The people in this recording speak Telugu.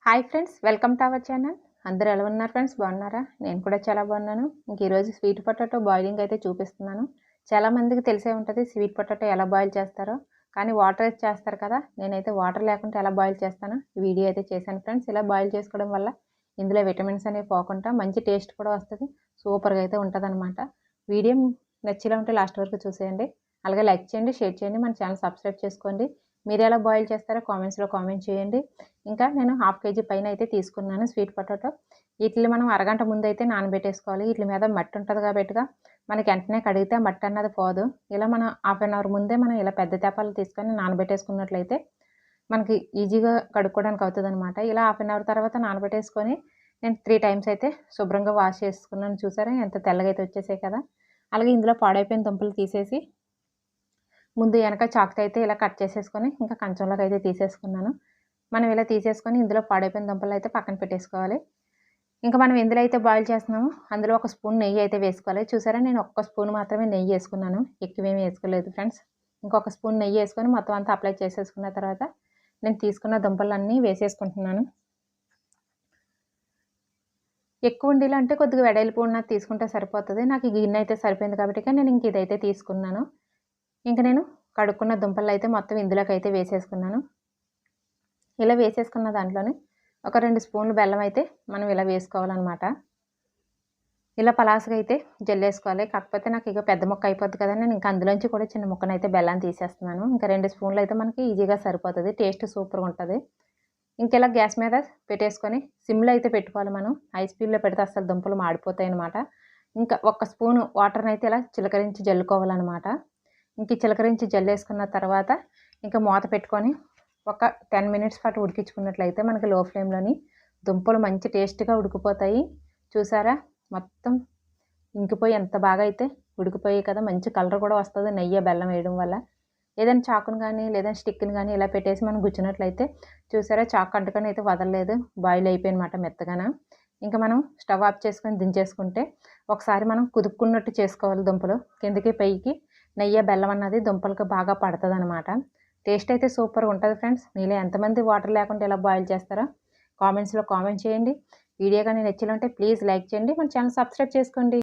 Hi friends, welcome to our channel. అందరూ ఎలా ఉన్నారు ఫ్రెండ్స్? బాగున్నారా? నేను కూడా చాలా బాగున్నాను. ఈరోజు స్వీట్ పొటాటో బాయిలింగ్ అయితే చూపిస్తున్నాను. చాలామందికి తెలిసే ఉంటుంది స్వీట్ పొటాటో ఎలా బాయిల్ చేస్తారో. కానీ వాటర్ వేసి చేస్తారు కదా, నేనైతే వాటర్ లేకుండా ఎలా బాయిల్ చేస్తానో ఈ వీడియో అయితే చేశాను ఫ్రెండ్స్. ఇలా బాయిల్ చేసుకోవడం వల్ల ఇందులో విటమిన్స్ అనేవి పోకుండా మంచి టేస్ట్ కూడా వస్తుంది. సూపర్గా అయితే ఉంటుంది అనమాట. వీడియో నచ్చిలా ఉంటే లాస్ట్ వరకు చూసేయండి. అలాగే లైక్ చేయండి, షేర్ చేయండి, మన ఛానల్ సబ్స్క్రైబ్ చేసుకోండి. మీరు ఎలా బాయిల్ చేస్తారో కామెంట్స్లో కామెంట్ చేయండి. ఇంకా నేను 1/2 కేజీ పైన అయితే తీసుకున్నాను స్వీట్ పొటాటో. వీటిని మనం అరగంట ముందు అయితే నానబెట్టేసుకోవాలి. వీటి మీద మట్టి ఉంటుంది కాబట్టిగా మనకి వెంటనే కడిగితే మట్టి అన్నది పోదు. ఇలా మనం 1/2 అవర్ ముందే మనం ఇలా పెద్ద తెపాలు తీసుకొని నానబెట్టేసుకున్నట్లయితే మనకి ఈజీగా కడుక్కోవడానికి అవుతుంది అనమాట. ఇలా 1/2 అవర్ తర్వాత నానబెట్టేసుకొని నేను 3 టైమ్స్ అయితే శుభ్రంగా వాష్ చేసుకున్నాను. చూసారా ఎంత తెల్లగా అయితే వచ్చేసాయి కదా. అలాగే ఇందులో పాడైపోయిన దుంపలు తీసేసి ముందు వెనక చాకుతో అయితే ఇలా కట్ చేసేసుకొని ఇంకా కంచంలోకి అయితే తీసేసుకున్నాను. మనం ఇలా తీసేసుకొని ఇందులో పాడైపోయిన దుంపలు అయితే పక్కన పెట్టేసుకోవాలి. ఇంకా మనం ఎందులో అయితే బాయిల్ చేస్తున్నామో అందులో ఒక స్పూన్ నెయ్యి అయితే వేసుకోవాలి. చూసారా, నేను ఒక్క స్పూన్ మాత్రమే నెయ్యి వేసుకున్నాను, ఎక్కువేమీ వేసుకోలేదు ఫ్రెండ్స్. ఇంకొక స్పూన్ నెయ్యి వేసుకొని మొత్తం అంతా అప్లై చేసేసుకున్న తర్వాత నేను తీసుకున్న దుంపలన్నీ వేసేసుకుంటున్నాను. ఎక్కువ ఉండేలా అంటే కొద్దిగా వెడల్పు ఉన్నది తీసుకుంటే సరిపోతుంది. నాకు ఈ గిన్నె అయితే సరిపోయింది కాబట్టి నేను ఇంక ఇదైతే తీసుకున్నాను. ఇంకా నేను కడుక్కున్న దుంపలు అయితే మొత్తం ఇందులోకి అయితే వేసేసుకున్నాను. ఇలా వేసేసుకున్న దాంట్లోనే ఒక 2 స్పూన్లు బెల్లం అయితే మనం ఇలా వేసుకోవాలన్నమాట. ఇలా పలాసగా అయితే జల్లేసుకోవాలి. కాకపోతే నాకు ఇక పెద్ద ముక్క అయిపోద్ది కదా, నేను ఇంకా అందులోంచి కూడా చిన్న ముక్కనైతే బెల్లం తీసేస్తున్నాను. ఇంకా 2 స్పూన్లు అయితే మనకి ఈజీగా సరిపోతుంది. టేస్ట్ సూపర్గా ఉంటుంది. ఇంక ఇలా గ్యాస్ మీద పెట్టేసుకొని సిమ్లో అయితే పెట్టుకోవాలి. మనం హై స్పీడ్లో పెడితే అసలు దుంపలు మాడిపోతాయి అనమాట. ఇంకా ఒక్క స్పూను వాటర్ని అయితే ఇలా చిలకరించి జల్లుకోవాలన్నమాట. ఇంక చిలకరించి జల్లేసుకున్న తర్వాత ఇంకా మూత పెట్టుకొని ఒక 10 మినిట్స్ పాటు ఉడికించుకున్నట్లయితే మనకి లో ఫ్లేమ్లోని దుంపలు మంచి టేస్ట్గా ఉడికిపోతాయి. చూసారా, మొత్తం ఇంకిపోయి ఎంత బాగా అయితే ఉడికిపోయాయి కదా. మంచి కలర్ కూడా వస్తుంది నెయ్యి బెల్లం వేయడం వల్ల. ఏదైనా చాకును కానీ లేదా స్టిక్ని కానీ ఇలా పెట్టేసి మనం గుచ్చినట్లయితే చూసారా, చాకు అంటుకొని అయితే వదలలేదు, బాయిల్ అయిపోయినమాట మెత్తగాన. ఇంకా మనం స్టవ్ ఆఫ్ చేసుకొని దించేసుకుంటే ఒకసారి మనం కుదుపుకున్నట్టు చేసుకోవాలి. దుంపలు కిందకి పైకి నెయ్యి బెల్లం అన్నది దుంపలకు బాగా పడుతుంది అనమాట. టేస్ట్ అయితే సూపర్గా ఉంటుంది ఫ్రెండ్స్. మీలో ఎంతమంది వాటర్ లేకుండా ఇలా బాయిల్ చేస్తారో కామెంట్స్లో కామెంట్ చేయండి. వీడియో కానీ నచ్చినట్లయితే ప్లీజ్ లైక్ చేయండి, మన ఛానల్ సబ్స్క్రైబ్ చేసుకోండి.